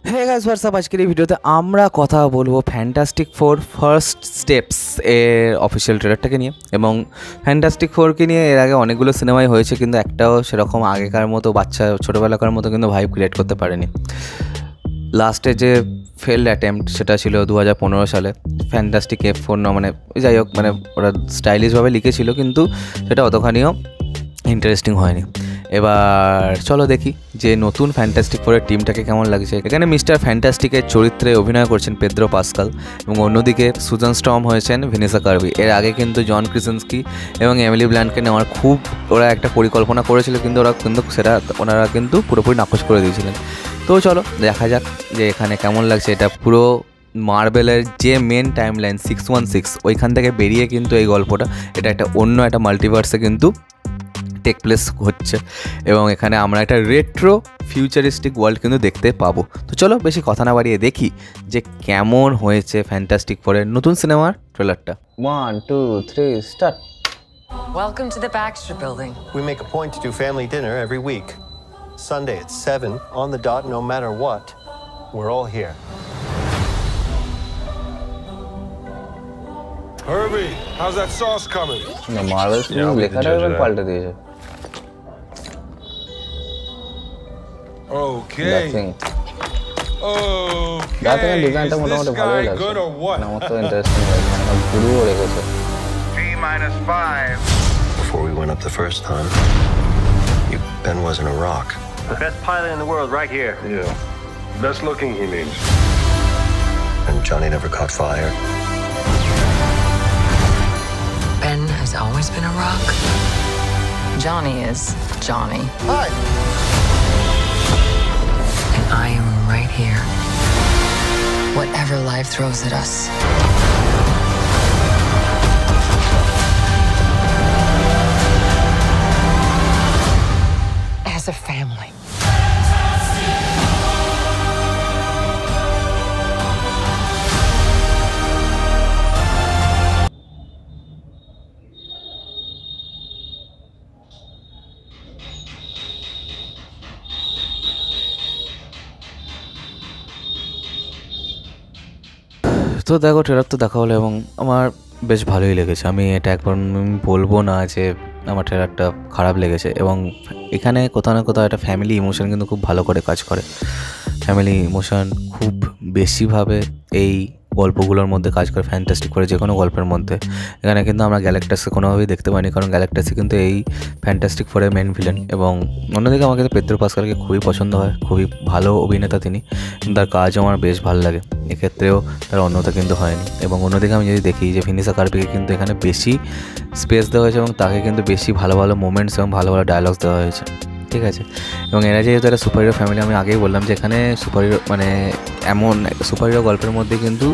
Hey guys WhatsApp, আজকের এই ভিডিওতে আমরা কথা বলবো ফ্যান্টাস্টিক ফোর ফার্স্ট স্টেপস এর অফিসিয়াল ট্রেলারটাকে নিয়ে। এবং ফ্যান্টাস্টিক ফোরকে নিয়ে এর আগে অনেকগুলো সিনেমাই হয়েছে, কিন্তু একটাও সেরকম আগেকার মতো বাচ্চা ছোটোবেলাকার মতো কিন্তু ভাইব ক্রিয়েট করতে পারেনি। লাস্টে যে ফেল্ড অ্যাটেম্প্ট সেটা ছিল 2015 সালে ফ্যান্টাস্টিক F4, মানে যাই হোক, মানে ওরা স্টাইলিশভাবে লিখেছিল কিন্তু সেটা অতখানিও ইন্টারেস্টিং হয়নি। এবার চলো দেখি যে নতুন ফ্যান্টাস্টিক ফোরের টিমটাকে কেমন লাগছে। এখানে মিস্টার ফ্যান্টাস্টিকের চরিত্রে অভিনয় করছেন পেদ্রো পাস্কাল, এবং অন্যদিকে সুজান স্টর্ম হয়েছেন ভ্যানেসা কার্বি। এর আগে কিন্তু জন ক্রাসিনস্কি এবং এমিলি ব্লান্টকে নেওয়ার খুব ওরা একটা পরিকল্পনা করেছিল, কিন্তু ওনারা কিন্তু পুরোপুরি নাকচ করে দিয়েছিলেন। তো চলো দেখা যাক যে এখানে কেমন লাগছে। এটা পুরো মার্বেলের যে মেন টাইম লাইন 616 ওইখান থেকে বেরিয়ে কিন্তু এই গল্পটা, এটা একটা অন্য একটা মাল্টিভার্সে কিন্তু টেক প্লেস হচ্ছে, এবং এখানে আমরা একটা রেট্রো ফিউচারিস্টিক ওয়ার্ল্ড কিন্তু দেখতে পাবো। তো চলো বেশি কথা না বাড়িয়ে দেখি যে কেমন হয়েছে ফ্যান্টাস্টিক ফোরের নতুন সিনেমার ট্রেলারটা। 1 2 3 start. Welcome to the Baxter Building. We make a point to do family dinner every week. Sunday at 7 on the dot, no matter what. We're all here. Herbie, how's that sauce coming? না marble film লেখাটা এবার পাল্টে দিয়েছে। Okay. দাঁতের ডিজাইনটা মোটামুটি ভালোই লাগছে, আমার তো ইন্টারেস্টিং লাগছে, মানে পুরো রেখেছে। T-5. Before we went up the first time, Ben wasn't a rock. The best pilot in the world right here. Yeah. Best looking, he means. And Johnny never caught fire. Ben has always been a rock. Johnny is Johnny. Hi. And I am right here. Whatever life throws at us. As a family. তো দেখো trailer তো দেখা হলো এবং আমার বেশ ভালোই লেগেছে। আমি এটা একবার বলবো না যে আমার ট্রেলারটা খারাপ লেগেছে, এবং এখানে কোথাও না কোথাও একটা ফ্যামিলি ইমোশন কিন্তু খুব ভালো করে কাজ করে। ফ্যামিলি ইমোশন খুব বেশিভাবে এই গল্পগুলোর মধ্যে কাজ করে, ফ্যান্টাস্টিক করে যে কোনো গল্পের মধ্যে। এখানে কিন্তু আমরা গ্যালাক্টাসকে কোনোভাবেই দেখতে পাইনি, কারণ গ্যালাক্টাসই কিন্তু এই ফ্যান্টাস্টিক ফোরের মেন ভিলেন। এবং অন্যদিকে আমার কাছে পেদ্রো পাস্কালকে খুবই পছন্দ হয়, খুবই ভালো অভিনেতা তিনি, তার কাজও আমার বেশ ভালো লাগে। এক্ষেত্রেও তার অন্যতা কিন্তু হয়নি। এবং অন্যদিকে আমি যদি দেখি যে ভ্যানেসা কার্বিকে কিন্তু এখানে বেশি স্পেস দেওয়া হয়েছে, এবং তাকে কিন্তু বেশি ভালো ভালো মোমেন্টস এবং ভালো ভালো ডায়লগস দেওয়া হয়েছে, ঠিক আছে। এবং এরা যেহেতু একটা সুপারহিরো ফ্যামিলি, আমি আগেই বললাম যে এখানে সুপারহিরো মানে এমন সুপারহিরো গল্পের মধ্যে কিন্তু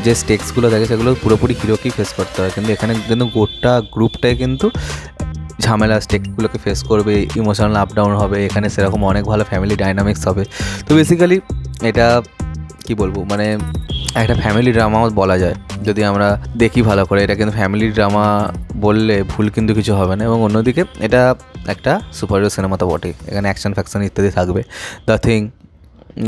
যে স্টেক্সগুলো থাকে সেগুলো পুরোপুরি হিরোকেই ফেস করতে হয়, কিন্তু এখানে কিন্তু গোটা গ্রুপটাই কিন্তু ঝামেলা স্টেকগুলোকে ফেস করবে, ইমোশনাল আপ ডাউন হবে, এখানে সেরকম অনেক ভালো ফ্যামিলি ডাইনামিক্স হবে। তো বেসিক্যালি এটা কি বলবো, মানে একটা ফ্যামিলি ড্রামাও বলা যায় যদি আমরা দেখি ভালো করে। এটা কিন্তু ফ্যামিলি ড্রামা বললে ভুল কিন্তু কিছু হবে না। এবং অন্যদিকে এটা একটা সুপারহিরো সিনেমা তো বটেই, এখানে অ্যাকশন ফ্যাকশন ইত্যাদি থাকবে। দ্য থিং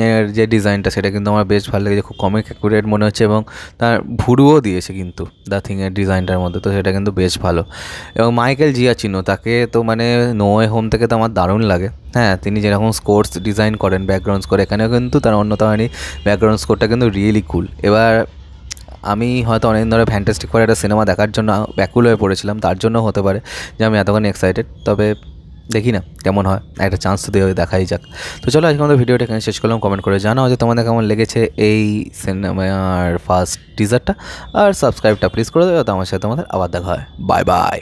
এর যে ডিজাইনটা সেটা কিন্তু আমার বেশ ভালো লেগেছে, খুব কমিক অ্যাকুরেট মনে হচ্ছে, এবং তার ভুরুও দিয়েছে কিন্তু দ্য থিংয়ের ডিজাইনটার মধ্যে, তো সেটা কিন্তু বেশ ভালো। এবং মাইকেল জিয়াচিনো, তাকে তো মানে নো ওয়ে হোম থেকে তো আমার দারুণ লাগে। হ্যাঁ, তিনি যেরকম স্কোরস ডিজাইন করেন, ব্যাকগ্রাউন্ড স্কোর, এখানেও কিন্তু তার অন্যতা হয়নি, ব্যাকগ্রাউন্ড স্কোরটা কিন্তু রিয়েলি কুল। এবার আমি হয়তো অনেকদিন ধরে ফ্যান্টাস্টিক ফোর একটা সিনেমা দেখার জন্য ব্যাকুল হয়ে পড়েছিলাম, তার জন্য হতে পারে যে আমি এতক্ষণ এক্সাইটেড। তবে দেখি না কেমন হয়, একটা চান্স তো দিয়ে দেখাই যাক। তো চলো আজকে আমাদের ভিডিওটা এখানে শেষ করলাম। কমেন্ট করে জানাও যে তোমাদের কেমন লেগেছে এই সিনেমার ফার্স্ট টিজারটা, আর সাবস্ক্রাইবটা প্লিজ করে দেবে, তো আমার সাথে তোমাদের আবার দেখা হয়। Bye bye.